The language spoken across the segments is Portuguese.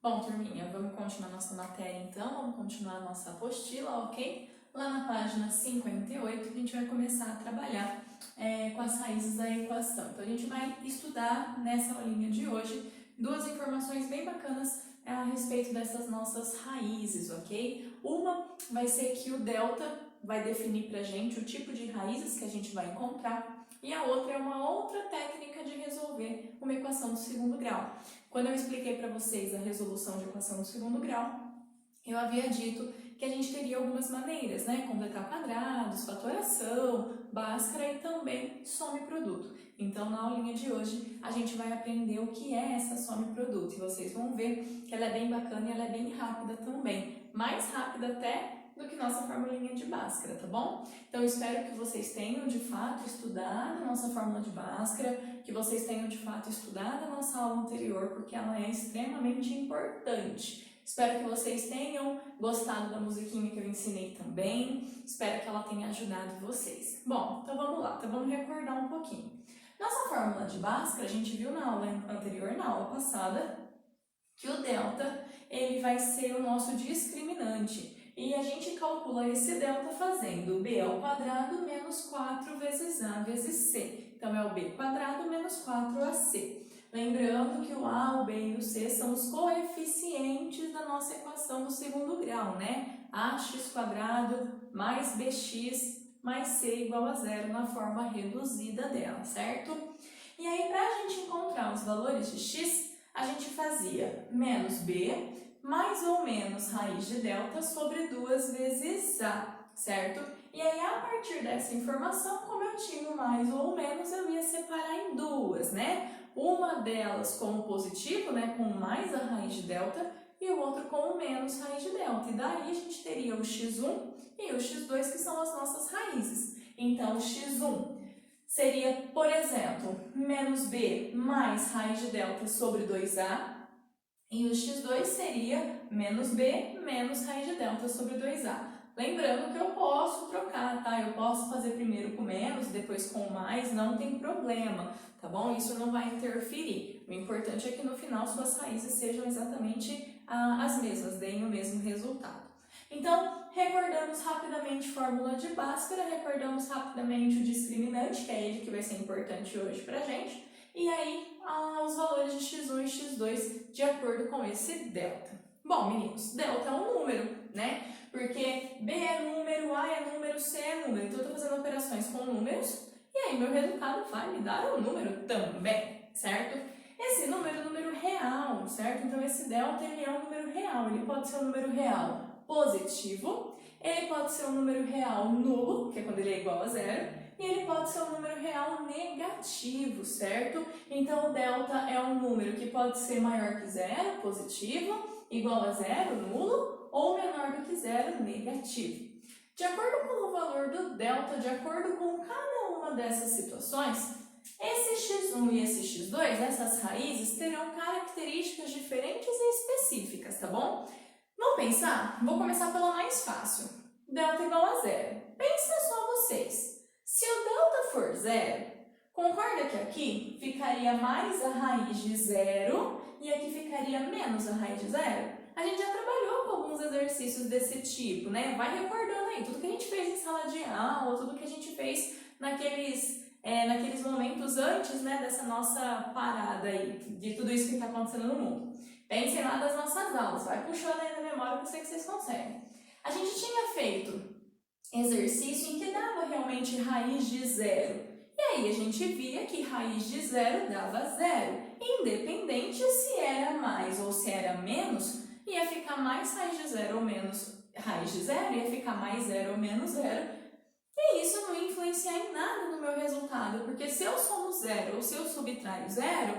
Bom, turminha, vamos continuar nossa matéria então, vamos continuar a nossa apostila, ok? Lá na página 58 a gente vai começar a trabalhar com as raízes da equação. Então a gente vai estudar nessa aulinha de hoje duas informações bem bacanas a respeito dessas nossas raízes, ok? Uma vai ser que o delta vai definir pra gente o tipo de raízes que a gente vai encontrar, e a outra é uma outra técnica de resolver uma equação do segundo grau. Quando eu expliquei para vocês a resolução de equação do segundo grau, eu havia dito que a gente teria algumas maneiras, né? Completar quadrados, fatoração, Bhaskara e também soma e produto. Então, na aulinha de hoje, a gente vai aprender o que é essa soma e produto. E vocês vão ver que ela é bem bacana e ela é bem rápida também. Mais rápida até do que nossa formulinha de Bhaskara, tá bom? Então, eu espero que vocês tenham, de fato, estudado a nossa fórmula de Bhaskara, que vocês tenham, de fato, estudado a nossa aula anterior, porque ela é extremamente importante. Espero que vocês tenham gostado da musiquinha que eu ensinei também. Espero que ela tenha ajudado vocês. Bom, então vamos lá, então vamos recordar um pouquinho. Nossa fórmula de Bhaskara, a gente viu na aula anterior, na aula passada, que o delta ele vai ser o nosso discriminante. E a gente calcula esse delta fazendo b ao quadrado menos 4 vezes a vezes c. Então, é o b quadrado menos 4ac. Lembrando que o a, o b e o c são os coeficientes da nossa equação do segundo grau, né? ax quadrado mais bx mais c igual a zero na forma reduzida dela, certo? E aí, para a gente encontrar os valores de x, a gente fazia menos b mais ou menos raiz de delta sobre 2 vezes a, certo? E aí, a partir dessa informação, como eu tinha mais ou menos, eu ia separar em duas, né? Uma delas com o positivo, né, com mais a raiz de delta, e o outro com o menos raiz de delta. E daí a gente teria o x1 e o x2, que são as nossas raízes. Então, o x1 seria, por exemplo, menos b mais raiz de delta sobre 2a, e o x2 seria menos b menos raiz de delta sobre 2a. Lembrando que eu posso trocar, tá? Eu posso fazer primeiro com menos, depois com mais, não tem problema, tá bom? Isso não vai interferir. O importante é que no final suas raízes sejam exatamente as mesmas, deem o mesmo resultado. Então, recordamos rapidamente a fórmula de Bhaskara, recordamos rapidamente o discriminante, que é ele que vai ser importante hoje pra gente, e aí os valores de x1 e x2 de acordo com esse delta. Bom, meninos, delta é um número, né? Porque B é número, A é número, C é número. Então, eu estou fazendo operações com números e aí meu resultado vai me dar um número também, certo? Esse número é um número real, certo? Então, esse delta ele é um número real. Ele pode ser um número real positivo, ele pode ser um número real nulo, que é quando ele é igual a zero, e ele pode ser um número real negativo, certo? Então, o delta é um número que pode ser maior que zero, positivo, igual a zero, nulo, ou menor do que zero, negativo. De acordo com o valor do delta, de acordo com cada uma dessas situações, esse x1 e esse x2, essas raízes, terão características diferentes e específicas, tá bom? Vamos pensar? Vou começar pela mais fácil. Delta igual a zero. Pensa só vocês. Se o delta for zero, concorda que aqui ficaria mais a raiz de zero e aqui ficaria menos a raiz de zero? A gente já trabalhou com alguns exercícios desse tipo, né? Vai recordando aí tudo que a gente fez em sala de aula, tudo que a gente fez naqueles momentos antes, né, dessa nossa parada aí, de tudo isso que está acontecendo no mundo. Pensem lá das nossas aulas, vai puxando aí na memória que eu sei que vocês conseguem. A gente tinha feito exercício em que dava realmente raiz de zero. E aí a gente via que raiz de zero dava zero. Independente se era mais ou se era menos, ia ficar mais raiz de zero ou menos raiz de zero, ia ficar mais zero ou menos zero. E isso não ia influenciar em nada no meu resultado, porque se eu somo zero ou se eu subtraio zero,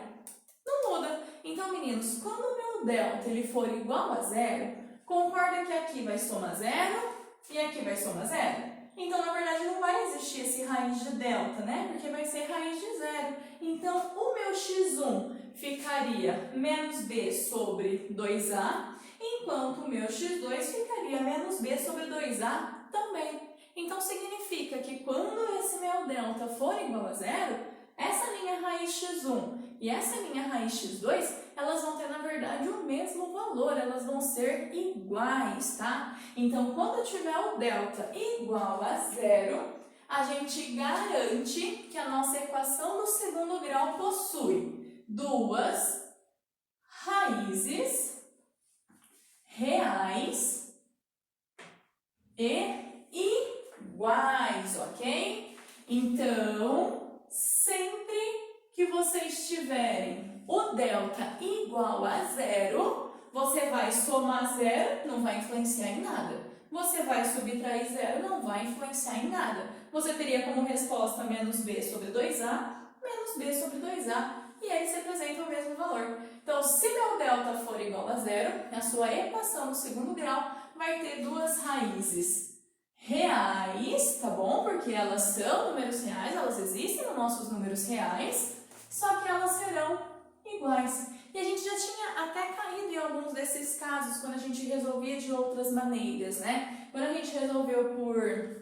não muda. Então, meninos, quando o meu delta ele for igual a zero, concorda que aqui vai somar zero e aqui vai somar zero? Então, na verdade, não vai existir esse raiz de delta, né? Porque vai ser raiz de zero. Então, o meu x1 ficaria menos b sobre 2a, enquanto o meu x2 ficaria menos b sobre 2a também. Então, significa que quando esse meu delta for igual a zero, essa minha raiz x1 e essa minha raiz x2, elas vão ter, na verdade, o mesmo valor. valor, elas vão ser iguais, tá? Então, quando eu tiver o delta igual a zero, a gente garante que a nossa equação do segundo grau possui duas raízes reais e iguais, ok? Então, sempre que vocês tiverem o delta igual a zero, você vai somar zero, não vai influenciar em nada. Você vai subtrair zero, não vai influenciar em nada. Você teria como resposta menos b sobre 2a, menos b sobre 2a, e aí se apresenta o mesmo valor. Então, se meu delta for igual a zero, a sua equação do segundo grau vai ter duas raízes reais, tá bom? Porque elas são números reais, elas existem nos nossos números reais, só que elas serão iguais. E a gente já tinha até caído em alguns desses casos quando a gente resolvia de outras maneiras, né? Quando a gente resolveu por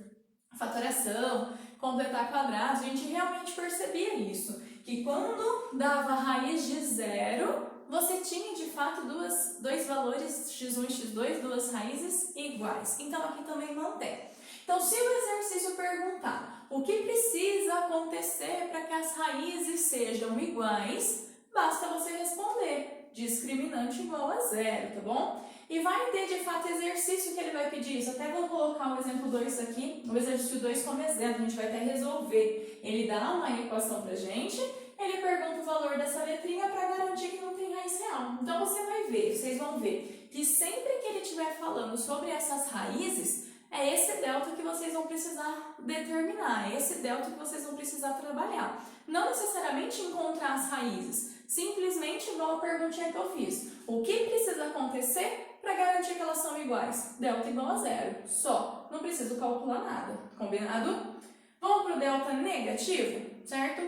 fatoração, completar quadrados, a gente realmente percebia isso, que quando dava raiz de zero, você tinha de fato dois valores x1 e x2, duas raízes iguais. Então aqui também mantém. Então, se o exercício perguntar o que precisa acontecer para que as raízes sejam iguais, basta você responder discriminante igual a zero, tá bom? E vai ter de fato exercício que ele vai pedir isso. Até vou colocar o exemplo 2 aqui, o exercício 2 como exemplo, a gente vai até resolver. Ele dá uma equação pra gente, ele pergunta o valor dessa letrinha para garantir que não tem raiz real. Então você vai ver, vocês vão ver que sempre que ele estiver falando sobre essas raízes, é esse delta que vocês vão precisar determinar, é esse delta que vocês vão precisar trabalhar. Não necessariamente encontrar as raízes, simplesmente igual a perguntinha que eu fiz. O que precisa acontecer para garantir que elas são iguais? Delta igual a zero, só. Não preciso calcular nada, combinado? Vamos para o delta negativo, certo?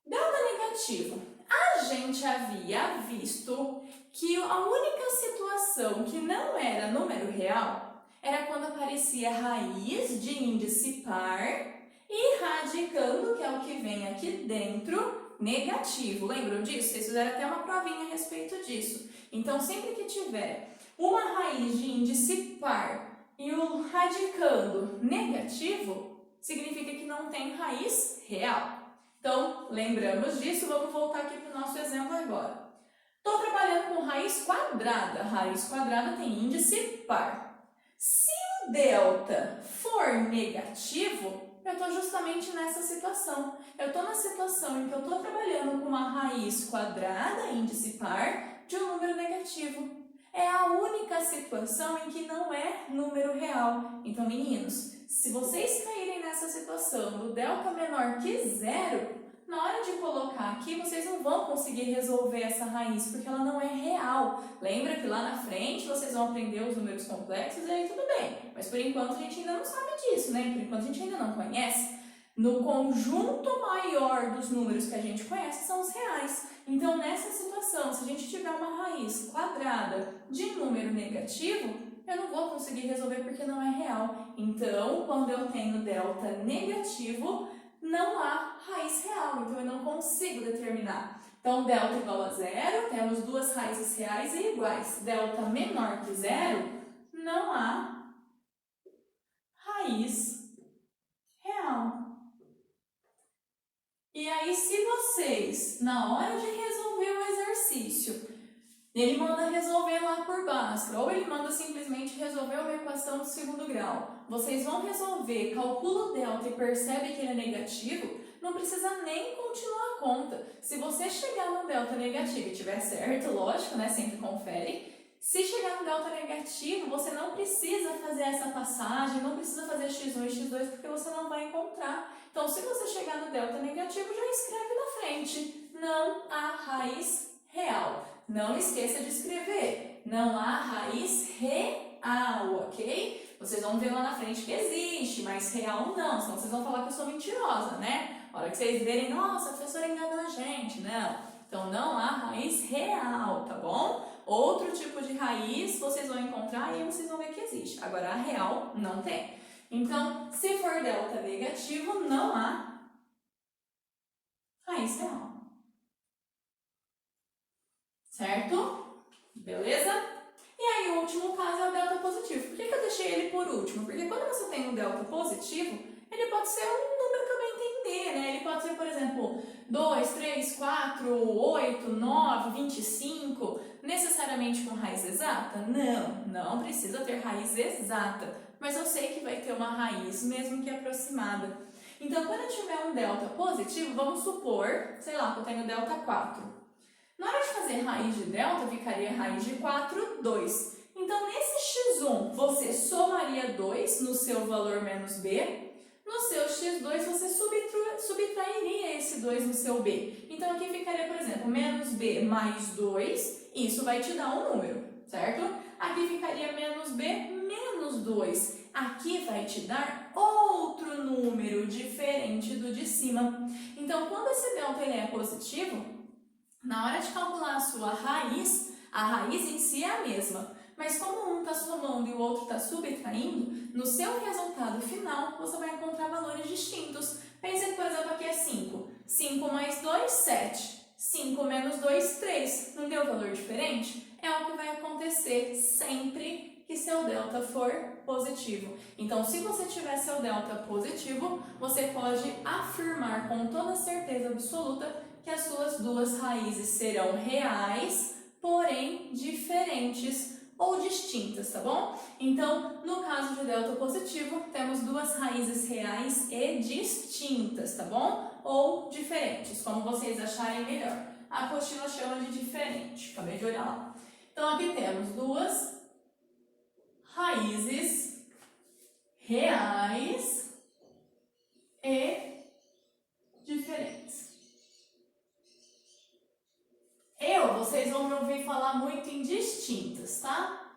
Delta negativo. A gente havia visto que a única situação que não era número real era quando aparecia raiz de índice par e radicando, que é o que vem aqui dentro, negativo. Lembram disso? Vocês fizeram até uma provinha a respeito disso. Então, sempre que tiver uma raiz de índice par e o radicando negativo, significa que não tem raiz real. Então, lembramos disso, vamos voltar aqui para o nosso exemplo agora. Estou trabalhando com raiz quadrada. Raiz quadrada tem índice par. Se o delta for negativo, eu estou justamente nessa situação. Eu estou na situação em que eu estou trabalhando com uma raiz quadrada, índice par, de um número negativo. É a única situação em que não é número real. Então, meninos, se vocês caírem nessa situação do delta menor que zero, na hora de colocar aqui, vocês não vão conseguir resolver essa raiz, porque ela não é real. Lembra que lá na frente vocês vão aprender os números complexos e aí tudo bem. Mas por enquanto a gente ainda não sabe disso, né? Por enquanto a gente ainda não conhece. No conjunto maior dos números que a gente conhece são os reais. Então, nessa situação, se a gente tiver uma raiz quadrada de número negativo, eu não vou conseguir resolver porque não é real. Então, quando eu tenho delta negativo, não há raiz real, então eu não consigo determinar. Então, delta igual a zero, temos duas raízes reais e iguais. Delta menor que zero, não há raiz real. E aí, se vocês, na hora de resolver o exercício, ele manda resolver lá por Bhaskara, ou ele manda simplesmente resolver uma equação de segundo grau. Vocês vão resolver, calcula o delta e percebe que ele é negativo, não precisa nem continuar a conta. Se você chegar no delta negativo e tiver certo, lógico, né? Sempre confere. Se chegar no delta negativo, você não precisa fazer essa passagem, não precisa fazer x1 e x2, porque você não vai encontrar. Então, se você chegar no delta negativo, já escreve na frente. Não há raiz real. Não esqueça de escrever. Não há raiz real, ok? Vocês vão ver lá na frente que existe, mas real não, senão vocês vão falar que eu sou mentirosa, né? A hora que vocês verem, nossa, a professora enganou a gente. Não. Então, não há raiz real, tá bom? Outro tipo de raiz vocês vão encontrar e aí vocês vão ver que existe. Agora, a real não tem. Então, se for delta negativo, não há raiz real. Certo? Beleza? positivo. Por que eu deixei ele por último? Porque quando você tem um delta positivo, ele pode ser um número que eu vou entender, né? Ele pode ser, por exemplo, 2, 3, 4, 8, 9, 25, necessariamente com raiz exata? Não precisa ter raiz exata, mas eu sei que vai ter uma raiz, mesmo que aproximada. Então, quando eu tiver um delta positivo, vamos supor, sei lá, que eu tenho delta 4. Na hora de fazer raiz de delta, ficaria raiz de 4, 2. Então, nesse x1, você somaria 2 no seu valor menos b. No seu x2, você subtrairia esse 2 no seu b. Então, aqui ficaria, por exemplo, menos b mais 2. Isso vai te dar um número, certo? Aqui ficaria menos b menos 2. Aqui vai te dar outro número diferente do de cima. Então, quando esse delta ele é positivo, na hora de calcular a sua raiz, a raiz em si é a mesma. Mas como um está somando e o outro está subtraindo, no seu resultado final, você vai encontrar valores distintos. Pense que, por exemplo, aqui é 5. 5 mais 2, 7. 5 menos 2, 3. Não deu valor diferente? É o que vai acontecer sempre que seu delta for positivo. Então, se você tiver seu delta positivo, você pode afirmar com toda certeza absoluta que as suas duas raízes serão reais, porém diferentes ou distintas, tá bom? Então, no caso de delta positivo, temos duas raízes reais e distintas, tá bom? Ou diferentes, como vocês acharem melhor. A apostila chama de diferente, acabei de olhar lá. Então, aqui temos duas raízes reais e diferentes. Vocês vão me ouvir falar muito em distintas, tá?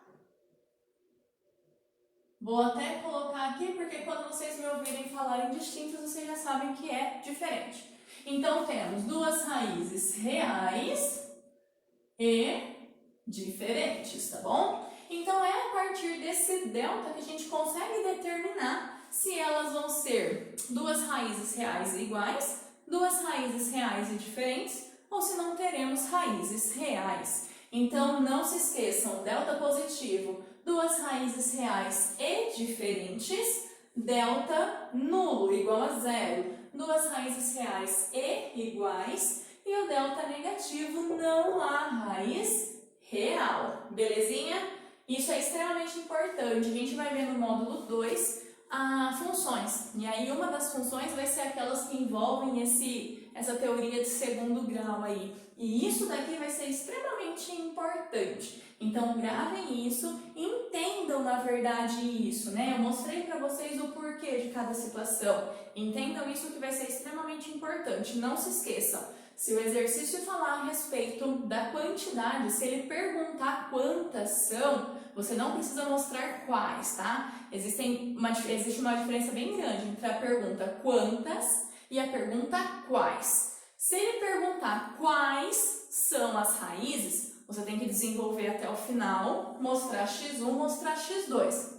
Vou até colocar aqui, porque quando vocês me ouvirem falar em distintas, vocês já sabem que é diferente. Então, temos duas raízes reais e diferentes, tá bom? Então, é a partir desse delta que a gente consegue determinar se elas vão ser duas raízes reais e iguais, duas raízes reais e diferentes, ou se não teremos raízes reais. Então, não se esqueçam, delta positivo, duas raízes reais e diferentes, delta nulo, igual a zero, duas raízes reais e iguais, e o delta negativo, não há raiz real, belezinha? Isso é extremamente importante, a gente vai ver no módulo 2 funções, e aí uma das funções vai ser aquelas que envolvem essa teoria de segundo grau aí, e isso daqui vai ser extremamente importante. Então gravem isso, entendam na verdade isso, né? Eu mostrei para vocês o porquê de cada situação, entendam isso que vai ser extremamente importante, não se esqueçam. Se o exercício falar a respeito da quantidade, se ele perguntar quantas são, você não precisa mostrar quais, tá? Existe uma diferença bem grande entre a pergunta quantas e a pergunta quais. Se ele perguntar quais são as raízes, você tem que desenvolver até o final, mostrar x1, mostrar x2.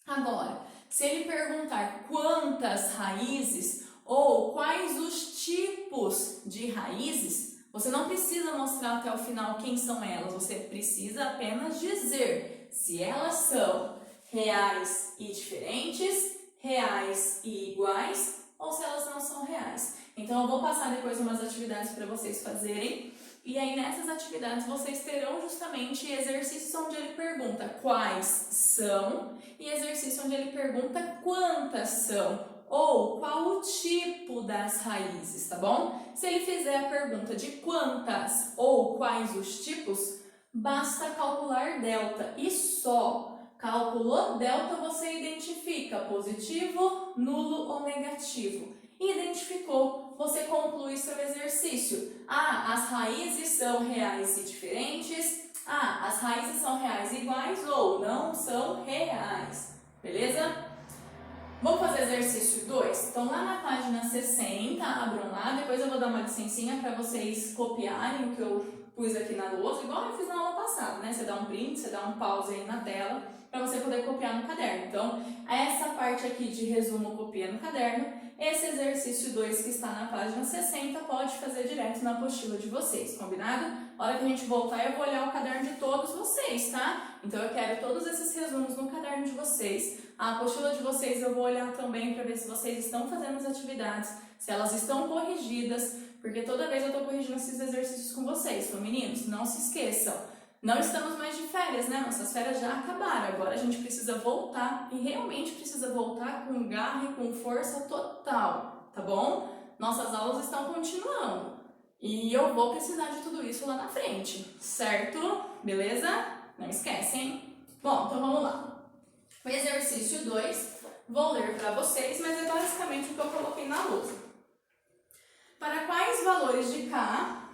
Agora, se ele perguntar quantas raízes ou quais os tipos de raízes, você não precisa mostrar até o final quem são elas, você precisa apenas dizer se elas são reais e diferentes, reais e iguais, ou se elas não são reais. Então, eu vou passar depois umas atividades para vocês fazerem, e aí nessas atividades vocês terão justamente exercícios onde ele pergunta quais são, e exercício onde ele pergunta quantas são, ou qual o tipo das raízes, tá bom? Se ele fizer a pergunta de quantas ou quais os tipos, basta calcular delta e só. Calculou delta, você identifica positivo, nulo ou negativo. Identificou, você conclui seu exercício. As raízes são reais e diferentes. As raízes são reais e iguais ou não são reais. Beleza? Vamos fazer exercício 2? Então, lá na página 60, abram lá. Depois eu vou dar uma licencinha para vocês copiarem o que eu pus aqui na lousa, igual eu fiz na aula passada, né? Você dá um print, você dá um pause aí na tela, para você poder copiar no caderno. Então, essa parte aqui de resumo copia no caderno. Esse exercício 2 que está na página 60 pode fazer direto na apostila de vocês, combinado? Na hora que a gente voltar, eu vou olhar o caderno de todos vocês, tá? Então eu quero todos esses resumos no caderno de vocês. A apostila de vocês eu vou olhar também para ver se vocês estão fazendo as atividades, se elas estão corrigidas, porque toda vez eu estou corrigindo esses exercícios com vocês. Então, meninos, não se esqueçam. Não estamos mais de férias, né? Nossas férias já acabaram. Agora a gente precisa voltar e realmente precisa voltar com garra e com força total, tá bom? Nossas aulas estão continuando e eu vou precisar de tudo isso lá na frente, certo? Beleza? Não esquece, hein? Bom, então vamos lá. O exercício 2, vou ler para vocês, mas é basicamente o que eu coloquei na lousa. Para quais valores de K,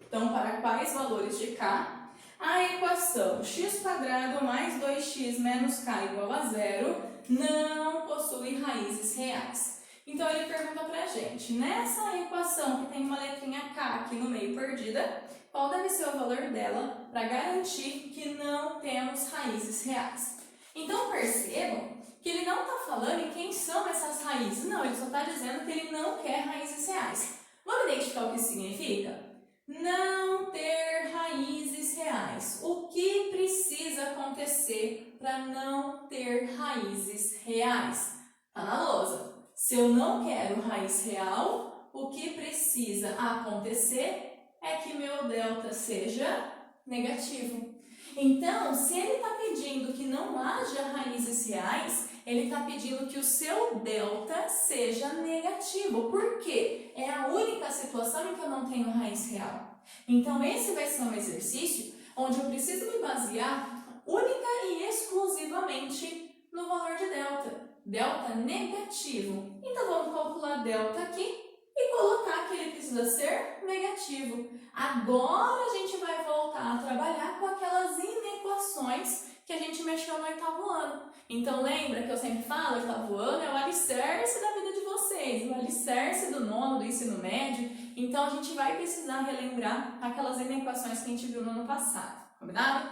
então para quais valores de K, a equação x² mais 2x menos k igual a 0 não possui raízes reais. Então ele pergunta pra gente, nessa equação que tem uma letrinha k aqui no meio perdida, qual deve ser o valor dela para garantir que não temos raízes reais? Então percebam que ele não está falando em quem são essas raízes, não, ele só está dizendo que ele não quer raízes reais. Vamos identificar o que isso significa? Não ter raízes reais. O que precisa acontecer para não ter raízes reais? Está na lousa. Se eu não quero raiz real, o que precisa acontecer é que meu delta seja negativo. Então, se ele está pedindo que não haja raízes reais, ele está pedindo que o seu delta seja negativo. Por quê? É a única situação em que eu não tenho raiz real. Então, esse vai ser um exercício onde eu preciso me basear única e exclusivamente no valor de delta. Delta negativo. Então, vamos calcular delta aqui e colocar que ele precisa ser negativo. Agora, a gente vai voltar a trabalhar com aquelas inequações que a gente mexeu no 8º ano. Então, lembra que eu sempre falo, 8º ano é o alicerce da vida de vocês, o alicerce do 9º, do ensino médio. Então, a gente vai precisar relembrar aquelas inequações que a gente viu no ano passado, combinado?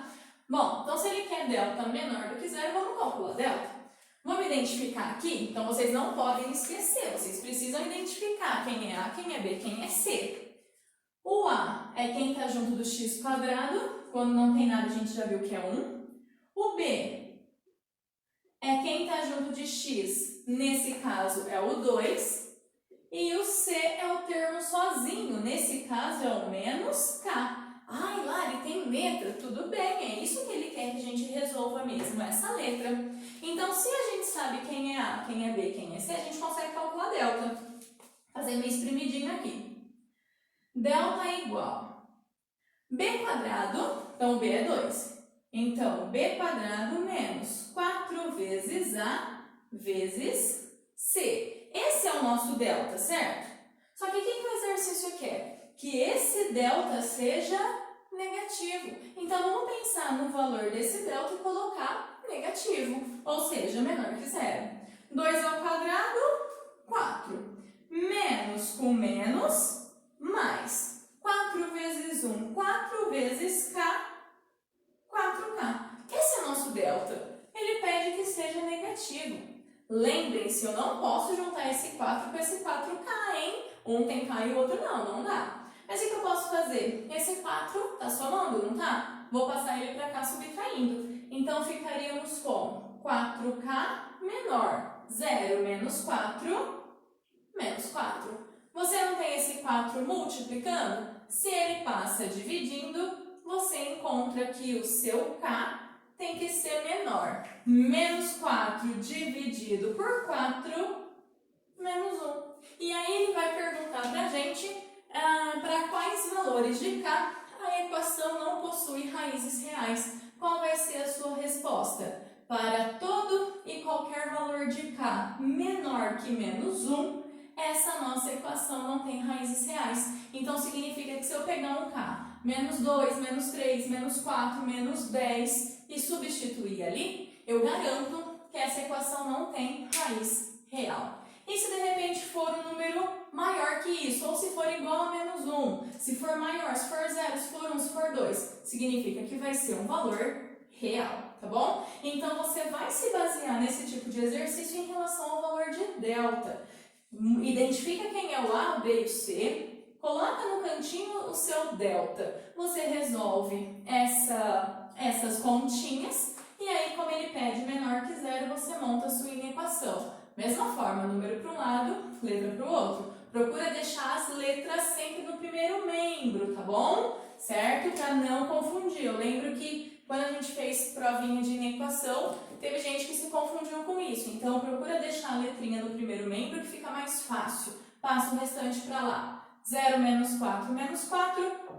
Bom, então se ele quer delta menor do que 0, vamos calcular delta. Vamos identificar aqui? Então, vocês não podem esquecer, vocês precisam identificar quem é A, quem é B, quem é C. O A é quem está junto do x², quando não tem nada a gente já viu que é 1. O B é quem está junto de x, nesse caso é o 2. E o C é o termo sozinho, nesse caso é o menos K. Ai, Lari, tem letra? Tudo bem, é isso que ele quer que a gente resolva mesmo, essa letra. Então, se a gente sabe quem é A, quem é B, quem é C, a gente consegue calcular delta. Fazer minha espremidinha aqui. Delta é igual B², então B é 2. Então, B² menos 4 vezes A vezes C. Esse é o nosso delta, certo? Só que o que o exercício quer? Que esse delta seja negativo. Então, vamos pensar no valor desse delta e colocar negativo, ou seja, menor que 0. 2 ao quadrado, 4. Menos com menos, mais. 4 vezes 1, 4 vezes K, 4K. Esse é o nosso delta. Ele pede que seja negativo. Lembrem-se, eu não posso juntar esse 4 com esse 4K, hein? Um tem K e o outro não, não dá. Mas o que eu posso fazer? Esse 4 tá somando, não tá? Vou passar ele para cá subtraindo. Então, ficaríamos com 4K menor. 0 menos 4, menos 4. Você não tem esse 4 multiplicando? Se ele passa dividindo, você encontra que o seu K tem que ser menor. Menos 4 dividido por 4, menos 1. E aí ele vai perguntar para a gente para quais valores de K a equação não possui raízes reais. Qual vai ser a sua resposta? Para todo e qualquer valor de K menor que menos 1, essa nossa equação não tem raízes reais. Então, significa que se eu pegar um K, menos 2, menos 3, menos 4, menos 10 e substituir ali, eu garanto que essa equação não tem raiz real. E se de repente for um número maior que isso, ou se for igual a menos 1, se for maior, se for 0, se for 1, se for 2, significa que vai ser um valor real, tá bom? Então, você vai se basear nesse tipo de exercício em relação ao valor de delta. Identifica quem é o A, o B e o C, coloca no cantinho o seu delta. Você resolve essas continhas, e aí, como ele pede menor que zero, você monta a sua equação. Mesma forma, número para um lado, letra para o outro. Procura deixar as letras sempre no primeiro membro, tá bom? Certo? Para não confundir. Eu lembro que quando a gente fez provinha de inequação, teve gente que se confundiu com isso. Então, procura deixar a letrinha no primeiro membro que fica mais fácil. Passa o restante para lá. 0 menos 4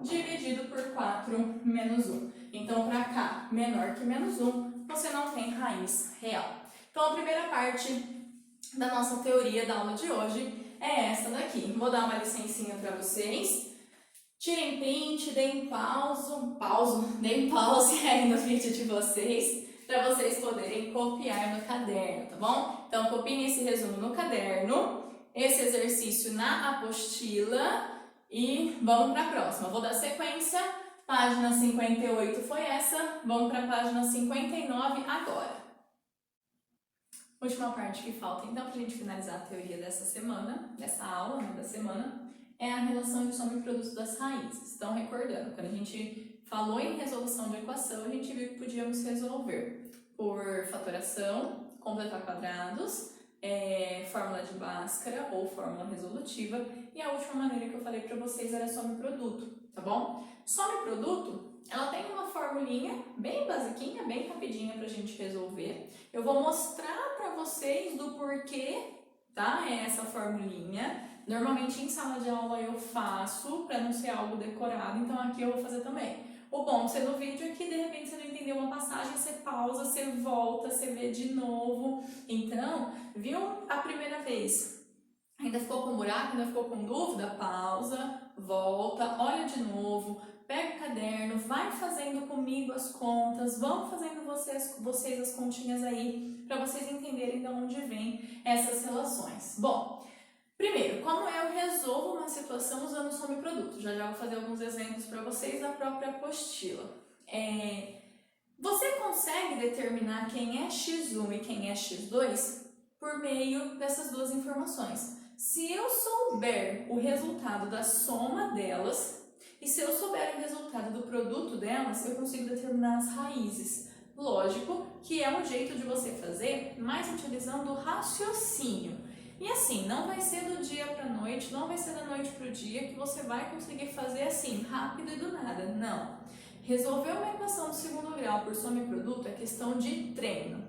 dividido por 4 menos 1. Então, para cá, menor que menos 1, você não tem raiz real. Então, a primeira parte da nossa teoria da aula de hoje é essa daqui. Vou dar uma licencinha para vocês. Tirem print, deem deem pause aí no vídeo de vocês, para vocês poderem copiar no caderno, tá bom? Então, copiem esse resumo no caderno, esse exercício na apostila e vamos para a próxima. Vou dar sequência, página 58 foi essa, vamos para a página 59 agora. Última parte que falta, então, para a gente finalizar a teoria dessa semana, dessa aula, da semana, é a relação de soma e produto das raízes. Então, recordando, quando a gente falou em resolução de equação, a gente viu que podíamos resolver por fatoração, completar quadrados, fórmula de Bhaskara ou fórmula resolutiva, e a última maneira que eu falei para vocês era soma e produto, tá bom? Soma e produto, ela tem uma formulinha bem basiquinha, bem rapidinha para a gente resolver. Eu vou mostrar para vocês do porquê, tá? É essa formulinha. Normalmente em sala de aula eu faço, para não ser algo decorado, então aqui eu vou fazer também. O bom de ser no vídeo é que de repente você não entendeu uma passagem, você pausa, você volta, você vê de novo. Então, viu a primeira vez? Ainda ficou com buraco, ainda ficou com dúvida? Pausa, volta, olha de novo, pega o caderno, vai fazendo comigo as contas, vão fazendo vocês as continhas aí, para vocês entenderem de onde vem essas relações. Bom, primeiro, como eu resolvo uma situação usando soma e produto? Já vou fazer alguns exemplos para vocês da própria apostila. Você consegue determinar quem é x1 e quem é x2 por meio dessas duas informações. Se eu souber o resultado da soma delas e se eu souber o resultado do produto delas, eu consigo determinar as raízes. Lógico que é um jeito de você fazer, mas utilizando o raciocínio. E assim, não vai ser do dia para a noite, não vai ser da noite para o dia que você vai conseguir fazer assim, rápido e do nada. Não. Resolver uma equação do segundo grau por soma e produto é questão de treino.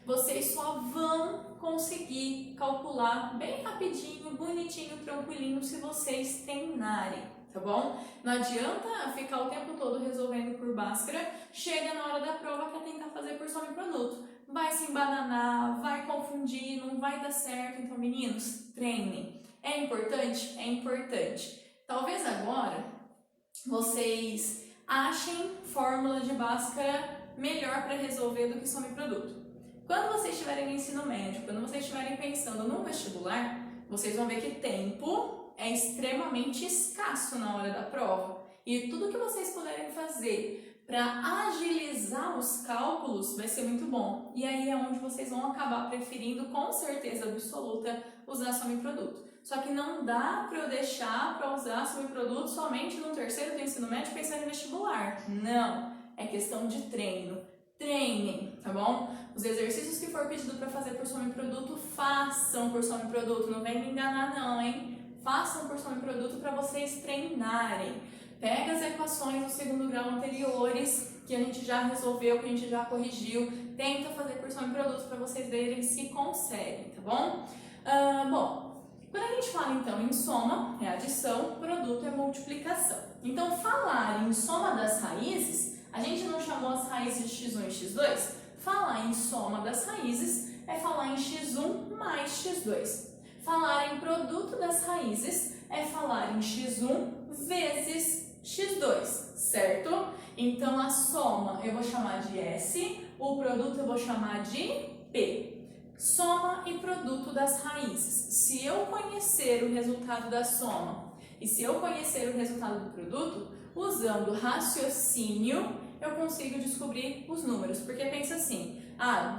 Vocês só vão conseguir calcular bem rapidinho, bonitinho, tranquilinho, se vocês treinarem, tá bom? Não adianta ficar o tempo todo resolvendo por Bhaskara, chega na hora da prova quer tentar fazer por soma e produto. Vai se embananar, vai confundir, não vai dar certo. Então, meninos, treinem. É importante? É importante. Talvez agora vocês achem fórmula de Bhaskara melhor para resolver do que soma e produto. Quando vocês estiverem no ensino médio, quando vocês estiverem pensando no vestibular, vocês vão ver que tempo é extremamente escasso na hora da prova. E tudo que vocês puderem fazer para agilizar os cálculos vai ser muito bom. E aí é onde vocês vão acabar preferindo, com certeza absoluta, usar soma e produto. Só que não dá para eu deixar para usar soma e produto somente no terceiro do ensino médio pensando em vestibular. Não, é questão de treino. Treinem, tá bom? Os exercícios que for pedido para fazer por soma e produto, façam por soma e produto. Não vem me enganar não, hein? Façam por soma e produto para vocês treinarem. Pega as equações do segundo grau anteriores, que a gente já resolveu, que a gente já corrigiu. Tenta fazer por soma e produto para vocês verem se conseguem, tá bom? Bom, quando a gente fala então em soma, é adição, produto é multiplicação. Então, falar em soma das raízes, a gente não chamou as raízes de x1 e x2? Falar em soma das raízes é falar em x1 mais x2. Falar em produto das raízes é falar em x1 vezes x2, certo? Então, a soma eu vou chamar de S, o produto eu vou chamar de P. Soma e produto das raízes. Se eu conhecer o resultado da soma e se eu conhecer o resultado do produto, usando raciocínio, eu consigo descobrir os números. Porque pensa assim,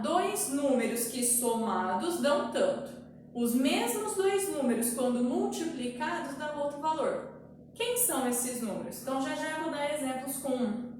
dois números que somados dão tanto. Os mesmos dois números, quando multiplicados, dão outro valor. Quem são esses números? Então, já vou dar exemplos com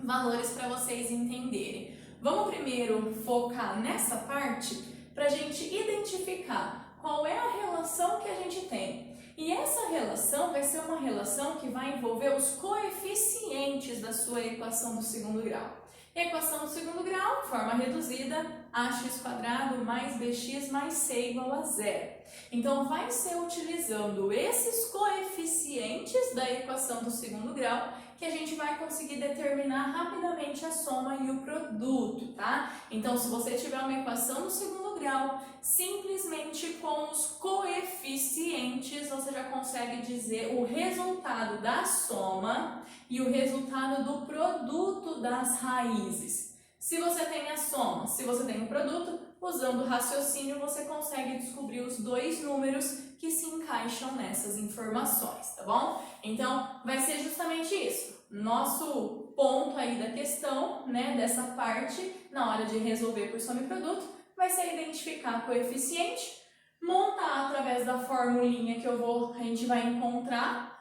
valores para vocês entenderem. Vamos primeiro focar nessa parte para a gente identificar qual é a relação que a gente tem. E essa relação vai ser uma relação que vai envolver os coeficientes da sua equação do segundo grau. Equação do segundo grau, forma reduzida, ax² mais bx mais c igual a zero. Então, vai ser utilizando esses coeficientes da equação do segundo grau que a gente vai conseguir determinar rapidamente a soma e o produto, tá? Então, se você tiver uma equação do segundo grau, simplesmente com os coeficientes você já consegue dizer o resultado da soma e o resultado do produto das raízes. Se você tem a soma, se você tem o produto, usando o raciocínio você consegue descobrir os dois números que se encaixam nessas informações, tá bom? Então, vai ser justamente isso. Nosso ponto aí da questão, né, dessa parte, na hora de resolver por soma e produto, vai ser identificar coeficiente, montar através da formulinha que a gente vai encontrar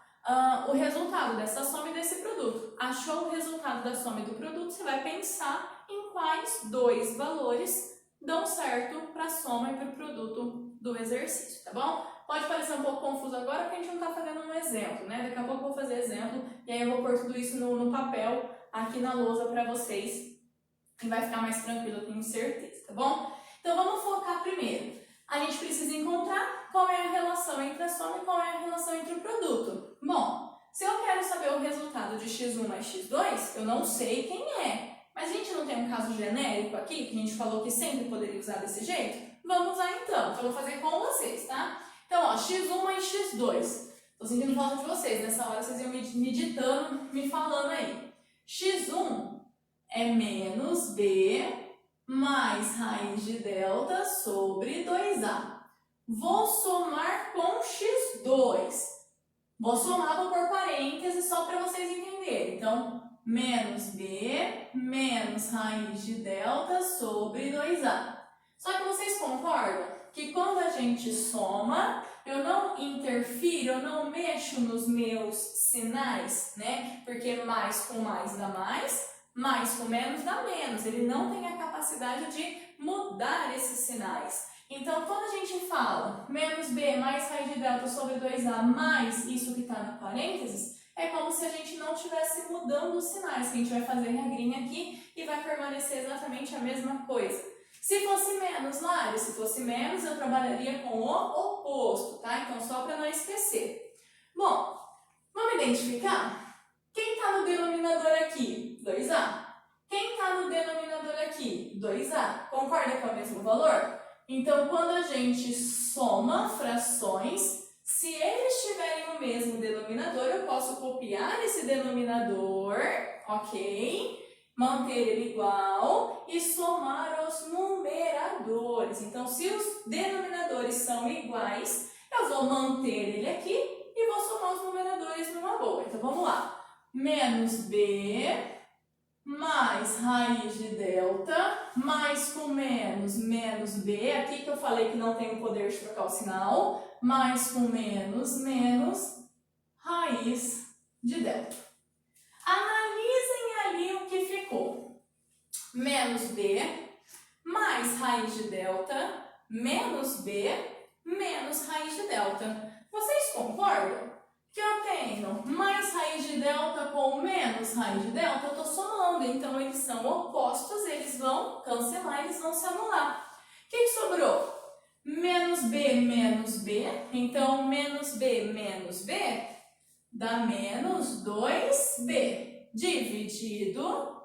o resultado dessa soma e desse produto. Achou o resultado da soma e do produto, você vai pensar em quais dois valores dão certo para a soma e para o produto do exercício, tá bom? Pode parecer um pouco confuso agora porque a gente não está fazendo um exemplo, né? Daqui a pouco eu vou fazer exemplo e aí eu vou pôr tudo isso no papel aqui na lousa para vocês e vai ficar mais tranquilo, eu tenho certeza, tá bom? Então vamos focar primeiro. A gente precisa encontrar qual é a relação entre a soma e qual é a relação entre o produto. Bom, se eu quero saber o resultado de x1 mais x2, eu não sei quem é. Mas a gente não tem um caso genérico aqui, que a gente falou que sempre poderia usar desse jeito? Vamos usar então. Então eu vou fazer com vocês, tá? Então, ó, x1 mais x2. Tô sentindo falta de vocês. Nessa hora vocês iam me ditando, me falando aí. x1 é menos b mais raiz de delta sobre 2a. Vou somar com x2. Vou somar, vou pôr parênteses só para vocês entenderem. Então, menos b menos raiz de delta sobre 2a. Só que vocês concordam que quando a gente soma, eu não interfiro, eu não mexo nos meus sinais, né? Porque mais com mais dá mais com menos dá menos. Ele não tem a capacidade de mudar esses sinais. Então, quando a gente fala menos b mais raiz de delta sobre 2a mais isso que está no parênteses, é como se a gente não estivesse mudando os sinais, que a gente vai fazer regrinha aqui e vai permanecer exatamente a mesma coisa. Se fosse menos, Lari, se fosse menos, eu trabalharia com o oposto, tá? Então, só para não esquecer. Bom, vamos identificar? Quem está no denominador aqui? 2a. Quem está no denominador aqui? 2a. Concorda que é o mesmo valor? Então, quando a gente soma frações, se eles tiverem o mesmo denominador, eu posso copiar esse denominador, ok? Manter ele igual e somar os numeradores. Então, se os denominadores são iguais, eu vou manter ele aqui e vou somar os numeradores numa boa. Então, vamos lá. Menos b mais raiz de delta, mais com menos, menos b, aqui que eu falei que não tem o poder de trocar o sinal, mais com menos, menos raiz de delta. Analisem ali o que ficou. Menos b mais raiz de delta, menos b, menos raiz de delta. Vocês concordam? Que eu tenho mais raiz de delta com menos raiz de delta, eu estou somando, então eles são opostos, eles vão cancelar, eles vão se anular. O que sobrou? Menos b, então menos b dá menos 2b, dividido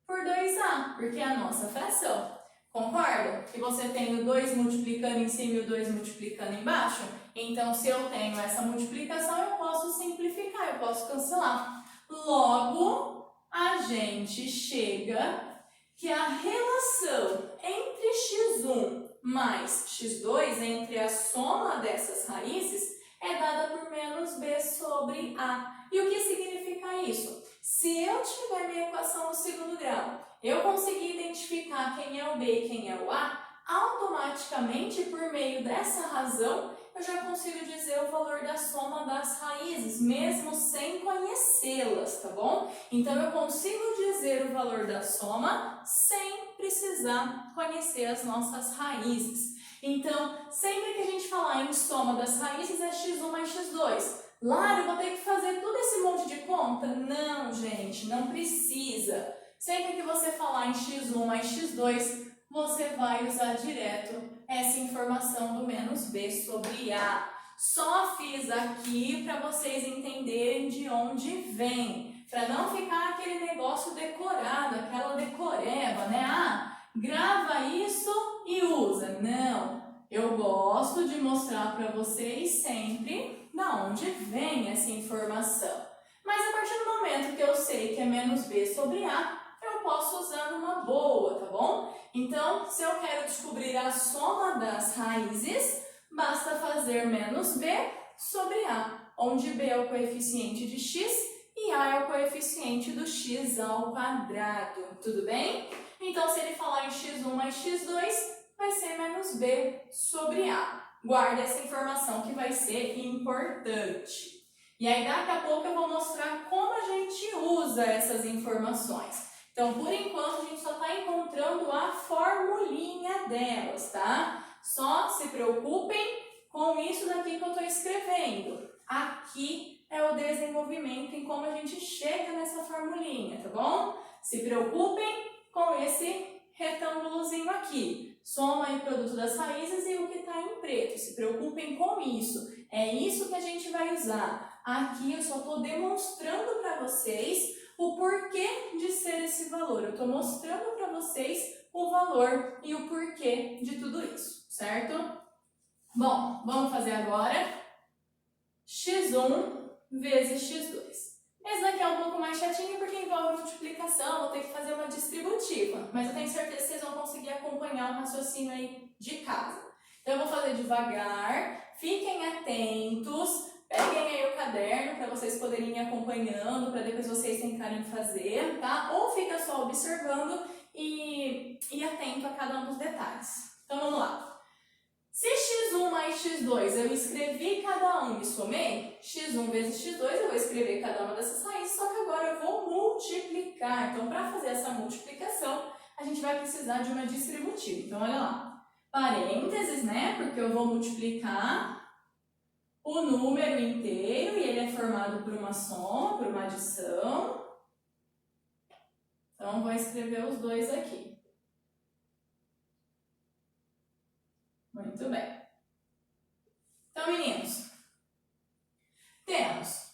por 2a, porque é a nossa fração. Concorda? Que você tem o 2 multiplicando em cima e o 2 multiplicando embaixo? Então, se eu tenho essa multiplicação, eu posso simplificar, eu posso cancelar. Logo, a gente chega que a relação entre x1 mais x2, entre a soma dessas raízes, é dada por menos b sobre a. E o que significa isso? Se eu tiver minha equação no segundo grau, eu conseguir identificar quem é o b e quem é o a, automaticamente, por meio dessa razão, eu já consigo dizer o valor da soma das raízes, mesmo sem conhecê-las, tá bom? Então, eu consigo dizer o valor da soma sem precisar conhecer as nossas raízes. Então, sempre que a gente falar em soma das raízes, é x1 mais x2. Lara, eu vou ter que fazer todo esse monte de conta? Não, gente, não precisa. Sempre que você falar em x1 mais x2, você vai usar direto essa informação do menos b sobre a. Só fiz aqui para vocês entenderem de onde vem, para não ficar aquele negócio decorado, aquela decoreba, né? Ah, grava isso e usa. Não, eu gosto de mostrar para vocês sempre da onde vem essa informação. Mas a partir do momento que eu sei que é menos b sobre a, eu posso usar numa boa, tá bom? Então, se eu quero descobrir a soma das raízes, basta fazer menos b sobre a, onde b é o coeficiente de x e a é o coeficiente do x ao quadrado, tudo bem? Então, se ele falar em x1 mais x2, vai ser menos b sobre a. Guarda essa informação que vai ser importante. E aí, daqui a pouco eu vou mostrar como a gente usa essas informações. Então, por enquanto, a gente só está encontrando a formulinha delas, tá? Só se preocupem com isso daqui que eu estou escrevendo. Aqui é o desenvolvimento em como a gente chega nessa formulinha, tá bom? Se preocupem com esse retângulozinho aqui. Soma e produto das raízes e o que está em preto. Se preocupem com isso. É isso que a gente vai usar. Aqui eu só estou demonstrando para vocês o porquê de ser esse valor. Eu estou mostrando para vocês o valor e o porquê de tudo isso, certo? Bom, vamos fazer agora x1 vezes x2. Esse daqui é um pouco mais chatinho porque envolve multiplicação, vou ter que fazer uma distributiva, mas eu tenho certeza que vocês vão conseguir acompanhar o raciocínio aí de casa. Então eu vou fazer devagar, fiquem atentos, peguem aí o caderno para vocês poderem ir acompanhando, para depois vocês tentarem fazer, tá? Ou fica só observando e atento a cada um dos detalhes. Então vamos lá. Se x1 mais x2 eu escrevi cada um e somei, x1 vezes x2 eu vou escrever cada uma dessas raízes, só que agora eu vou multiplicar. Então, para fazer essa multiplicação, a gente vai precisar de uma distributiva. Então, olha lá. Parênteses, né? Porque eu vou multiplicar o número inteiro e ele é formado por uma soma, por uma adição. Então, vou escrever os dois aqui. Muito bem. Então, meninos, temos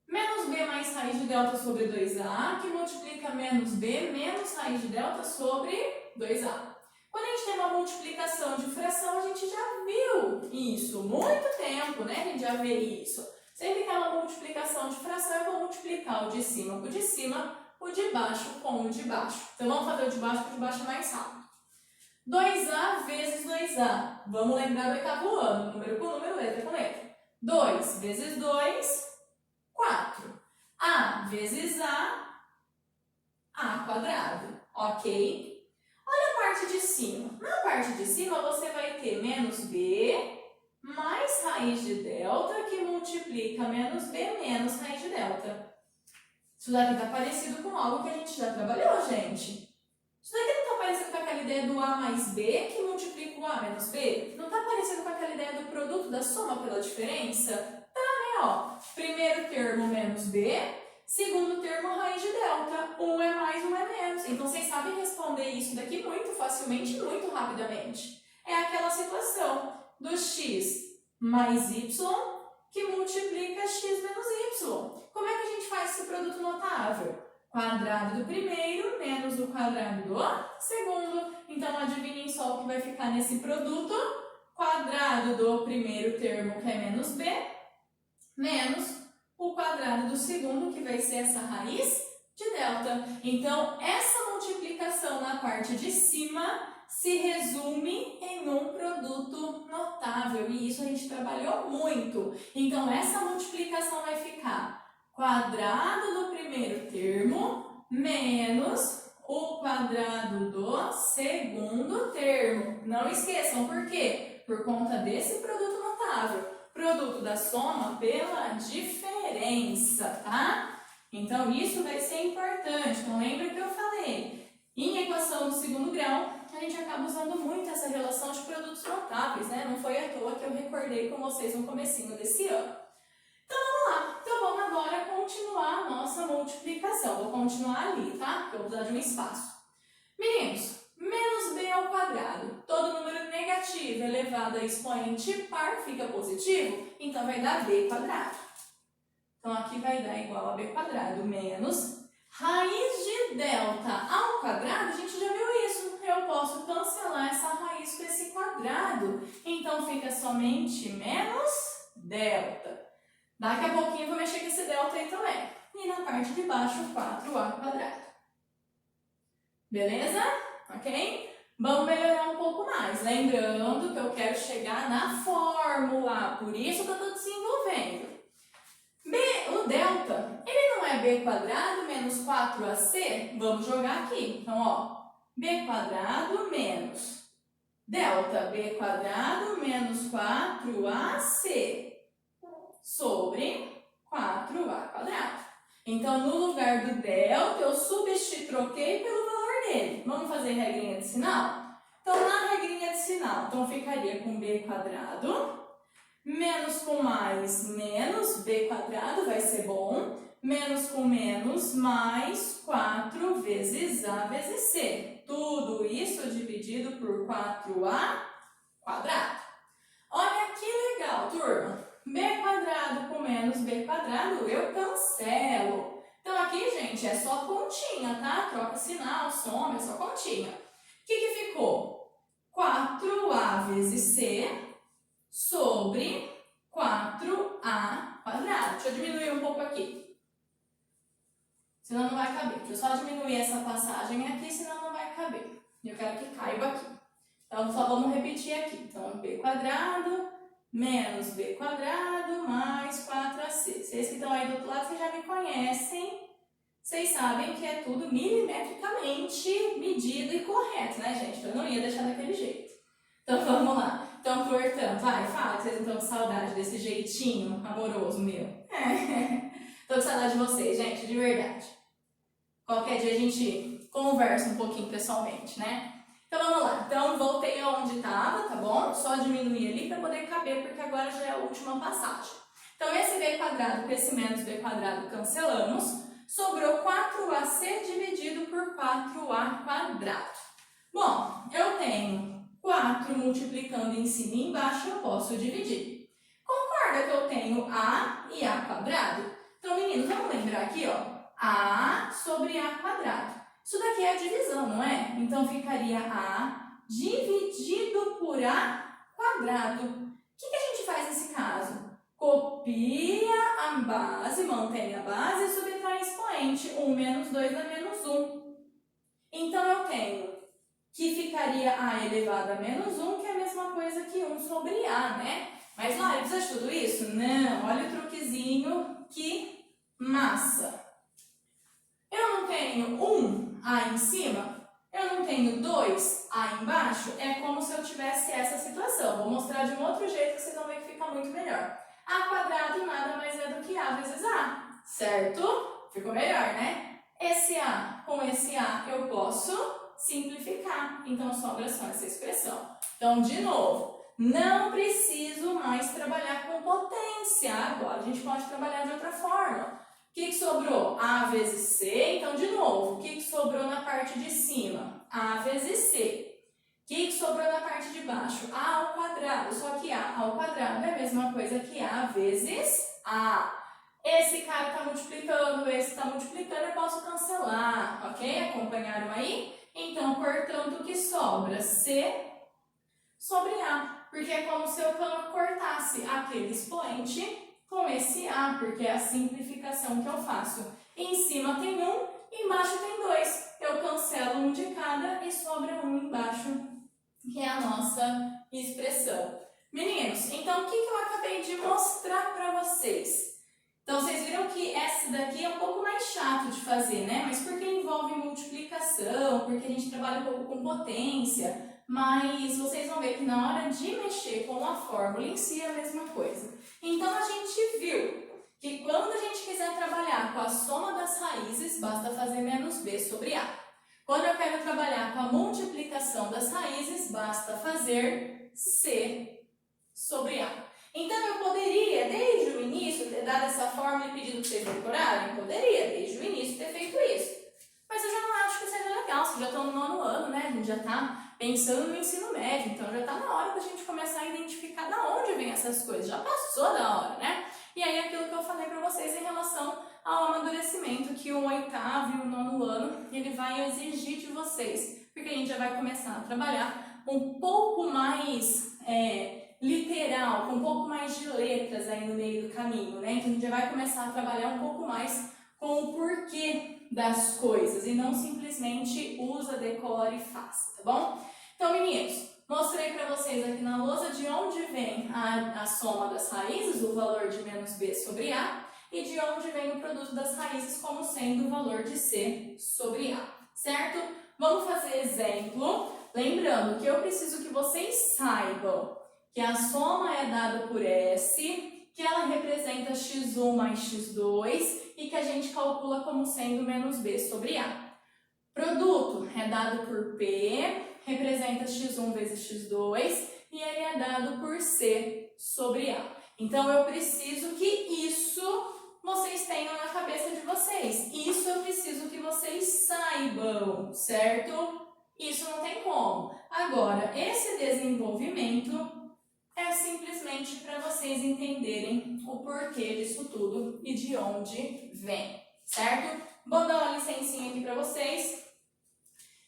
menos b mais raiz de delta sobre 2a, que multiplica menos b menos raiz de delta sobre 2a. Quando a gente tem uma multiplicação de fração, a gente já viu isso, muito tempo, né? A gente já vê isso. Sempre que é uma multiplicação de fração, eu vou multiplicar o de cima com o de cima, o de baixo com o de baixo. Então, vamos fazer o de baixo, porque o de baixo é mais rápido. 2a vezes 2a. Vamos lembrar do oitavo ano, número com número, letra com letra. 2 vezes 2, 4. A vezes a quadrado. Ok? Olha a parte de cima. Na parte de cima, você vai ter menos b mais raiz de delta, que multiplica menos b menos raiz de delta. Isso daqui está parecido com algo que a gente já trabalhou, gente. Isso daqui não está parecido com aquela ideia do a mais b, que multiplica o a menos b? Não está parecido com aquela ideia do produto da soma pela diferença? Tá, né? Ó, primeiro termo menos b, segundo termo raiz de delta. Um é mais, um é menos. Então, vocês sabem responder isso daqui muito facilmente e muito rapidamente. É aquela situação do x mais y que multiplica x menos y. Como é que a gente faz esse produto notável? Quadrado do primeiro menos o quadrado do segundo. Então, adivinhem só o que vai ficar nesse produto. Quadrado do primeiro termo, que é menos b, menos o quadrado do segundo, que vai ser essa raiz de delta. Então, essa multiplicação na parte de cima se resume em um produto notável. E isso a gente trabalhou muito. Então, essa multiplicação vai ficar quadrado do primeiro termo menos o quadrado do segundo termo. Não esqueçam, por quê? Por conta desse produto notável. Produto da soma pela diferença, tá? Então, isso vai ser importante. Então, lembra que eu falei? Em equação do segundo grau, a gente acaba usando muito essa relação de produtos notáveis, né? Não foi à toa que eu recordei com vocês no comecinho desse ano. Então, vamos lá. Então, vamos agora continuar a nossa multiplicação. Vou continuar ali, tá? Porque eu vou precisar de um espaço. Meninos, menos b ao quadrado. Todo número negativo elevado a expoente par fica positivo, então vai dar b quadrado. Então, aqui vai dar igual a b quadrado menos raiz de delta ao quadrado. A gente já viu isso. Eu posso cancelar essa raiz com esse quadrado. Então, fica somente menos delta. Daqui a pouquinho eu vou mexer com esse delta aí também. E na parte de baixo, 4a quadrado. Beleza? Ok? Vamos melhorar um pouco mais. Lembrando que eu quero chegar na fórmula. Por isso que eu estou desenvolvendo. O delta, ele não é b quadrado menos 4ac? Vamos jogar aqui. Então, ó, b quadrado menos delta, b quadrado menos 4ac sobre 4a quadrado. Então, no lugar do delta, eu troquei pelo valor dele. Vamos fazer regrinha de sinal? Então, na regrinha de sinal, então ficaria com b quadrado menos com mais, menos b quadrado, vai ser bom. Menos com menos, mais 4 vezes a vezes c. Tudo isso dividido por 4a quadrado. Olha que legal, turma. B quadrado com menos b quadrado, eu cancelo. Então, aqui, gente, é só continha, tá? Troca sinal, soma, é só continha. O que ficou? 4a vezes c sobre 4a quadrado. Deixa eu diminuir um pouco aqui. Senão não vai caber. Deixa eu só diminuir essa passagem aqui, senão não vai caber. Eu quero que caiba aqui. Então, só vamos repetir aqui. Então, b quadrado menos b quadrado mais 4ac. Vocês que estão aí do outro lado, vocês já me conhecem. Vocês sabem que é tudo milimetricamente medido e correto, né, gente? Eu não ia deixar daquele jeito. Então, vamos lá. Então, portanto, fala que vocês não estão com saudade desse jeitinho amoroso meu. Tô com saudade de vocês, gente, de verdade. Qualquer dia a gente conversa um pouquinho pessoalmente, né? Então, vamos lá. Então, voltei aonde estava, tá bom? Só diminuir ali para poder caber, porque agora já é a última passagem. Então, esse b quadrado com esse menos b quadrado cancelamos. Sobrou 4ac dividido por 4a quadrado. Bom, eu tenho 4 multiplicando em cima e embaixo, eu posso dividir. Concorda que eu tenho a e a quadrado? Então, meninos, vamos lembrar aqui, ó. A sobre a quadrado. Isso daqui é a divisão, não é? Então, ficaria a dividido por a quadrado. O que a gente faz nesse caso? Copia a base, mantém a base e subtrai expoente. 1 menos 2 dá menos 1. Então, eu tenho que ficaria a elevado a menos 1, que é a mesma coisa que 1 sobre a, né? Mas, olha, precisa de tudo isso? Não, olha o truquezinho, que massa! Eu não tenho 1a em cima, eu não tenho 2a embaixo, é como se eu tivesse essa situação. Vou mostrar de um outro jeito que vocês vão ver que fica muito melhor. A quadrado nada mais é do que a vezes a, certo? Ficou melhor, né? Esse a com esse a eu posso simplificar, então sobra só essa expressão. Então, de novo, não preciso mais trabalhar com potência. Agora a gente pode trabalhar de outra forma. O que sobrou? A vezes C. Então, de novo, o que sobrou na parte de cima? A vezes C. O que sobrou na parte de baixo? A ao quadrado. Só que A ao quadrado é a mesma coisa que A vezes A. Esse cara está multiplicando, esse está multiplicando, eu posso cancelar, ok? Acompanharam aí? Então, portanto, o que sobra? C sobre A. Porque é como se eu cortasse aquele expoente com esse A, porque é a simplificação que eu faço. Em cima tem 1, embaixo tem 2. Eu cancelo um de cada e sobra 1 embaixo, que é a nossa expressão. Meninos, então o que eu acabei de mostrar para vocês? Então, vocês viram que essa daqui é um pouco mais chato de fazer, né? Mas porque envolve multiplicação, porque a gente trabalha um pouco com potência. mas vocês vão ver que na hora de mexer com a fórmula em si é a mesma coisa. Então, a gente viu que quando a gente quiser trabalhar com a soma das raízes, basta fazer menos b sobre a. Quando eu quero trabalhar com a multiplicação das raízes, basta fazer c sobre a. Então, eu poderia, desde o início, ter dado essa fórmula e pedido para vocês decorarem? Poderia, desde o início, ter feito isso. Mas eu já não acho que seja legal, vocês já estão no 9º ano, né? A gente já está pensando no ensino médio, então já está na hora da gente começar a identificar de onde vem essas coisas. Já passou da hora, né? E aí, aquilo que eu falei para vocês em relação ao amadurecimento, que o 8º e o 9º ano, ele vai exigir de vocês, porque a gente já vai começar a trabalhar um pouco mais literal, com um pouco mais de letras aí no meio do caminho, né? Então, a gente já vai começar a trabalhar um pouco mais com o porquê das coisas e não simplesmente usa, decora e faça, tá bom? Então, meninos, mostrei para vocês aqui na lousa de onde vem a soma das raízes, o valor de menos b sobre a, e de onde vem o produto das raízes como sendo o valor de c sobre a, certo? Vamos fazer exemplo, lembrando que eu preciso que vocês saibam que a soma é dada por S, que ela representa x1 mais x2 e que a gente calcula como sendo menos b sobre a. Produto é dado por P, representa x1 vezes x2 e ele é dado por C sobre A. Então, eu preciso que isso vocês tenham na cabeça de vocês. Isso eu preciso que vocês saibam, certo? Isso não tem como. Agora, esse desenvolvimento é simplesmente para vocês entenderem o porquê disso tudo e de onde vem, certo? Vou dar uma licencinha aqui para vocês.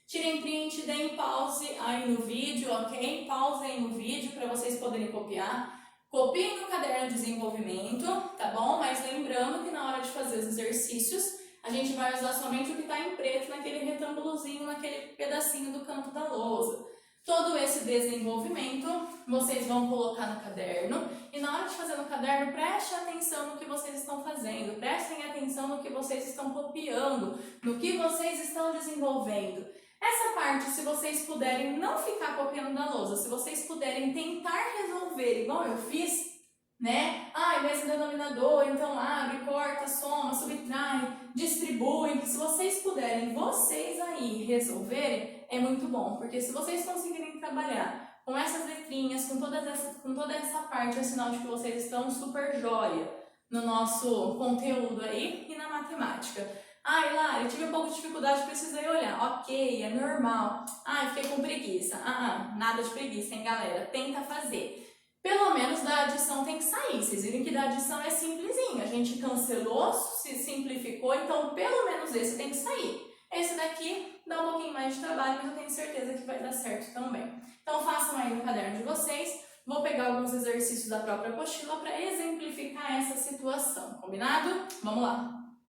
Tirem print, deem pause aí no vídeo, ok? Pausem no vídeo para vocês poderem copiar. Copiem no caderno de desenvolvimento, tá bom? Mas lembrando que na hora de fazer os exercícios, a gente vai usar somente o que está em preto naquele retângulozinho, naquele pedacinho do canto da lousa. Todo esse desenvolvimento vocês vão colocar no caderno e na hora de fazer no caderno, preste atenção no que vocês estão fazendo, prestem atenção no que vocês estão copiando, no que vocês estão desenvolvendo. Essa parte, se vocês puderem não ficar copiando da lousa, se vocês puderem tentar resolver igual eu fiz, né? Esse denominador, então abre, corta, soma, subtrai, distribui. Se vocês puderem, vocês aí resolverem, é muito bom, porque se vocês conseguirem trabalhar com essas letrinhas, com toda essa parte, é sinal de que vocês estão super jóia no nosso conteúdo aí e na matemática. Lari, tive um pouco de dificuldade, precisei olhar. Ok, é normal. Fiquei com preguiça. Nada de preguiça, hein, galera? Tenta fazer. Pelo menos da adição tem que sair. Vocês viram que da adição é simplesinho. A gente cancelou, se simplificou, então pelo menos esse tem que sair. Esse daqui dá um pouquinho mais de trabalho, mas eu tenho certeza que vai dar certo também. Então façam aí no caderno de vocês. Vou pegar alguns exercícios da própria apostila para exemplificar essa situação. Combinado? Vamos lá!